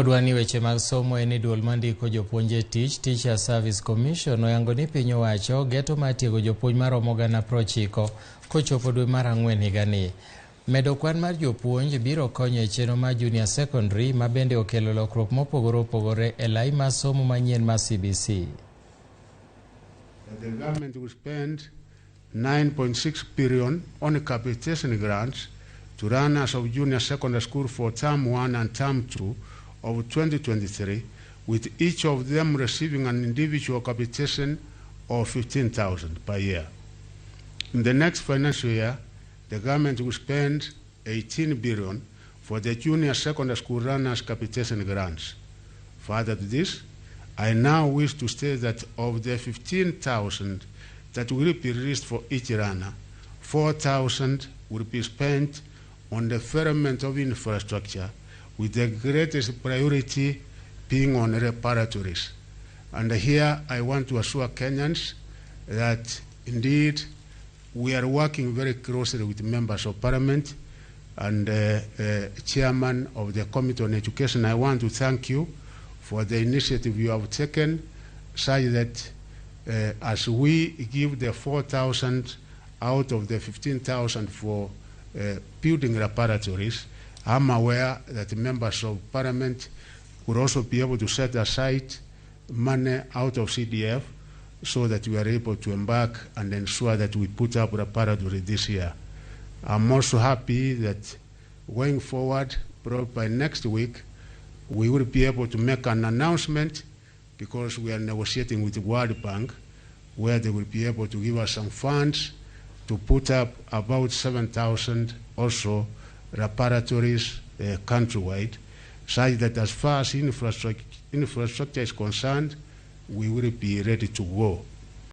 Odwani weche mag somo en duol mandiko jopuonj e tich. Teacher Service Commission oyango ni piny owacho geto mar tiego jopuonj maromo 90,000 kochopo dwe mar Ang'wen higani. Medo kwan mar jopuonj biro konyo e chenro mar junior secondary ma bende okelo lokruok mopogore opogore e lai mar somo manyien mar CBC. The government will spend 9.6 billion on capitation grants to runners of junior secondary school for term 1 and term 2 of 2023, with each of them receiving an individual capitation of 15,000 per year. In the next financial year, the government will spend 18 billion for the junior secondary school runners capitation grants. Further to this, I now wish to state that of the 15,000 that will be released for each runner, 4,000 will be spent on the development of infrastructure, with the greatest priority being on reparatories. And here I want to assure Kenyans that indeed we are working very closely with members of parliament and chairman of the Committee on Education. I want to thank you for the initiative you have taken, such that as we give the 4,000 out of the 15,000 for building reparatories, I'm aware that members of parliament will also be able to set aside money out of CDF so that we are able to embark and ensure that we put up reparatory this year. I'm also happy that going forward, probably by next week, we will be able to make an announcement, because we are negotiating with the World Bank, where they will be able to give us some funds to put up about 7,000 also reparatories countrywide, such that as far as infrastructure is concerned, we will be ready to go.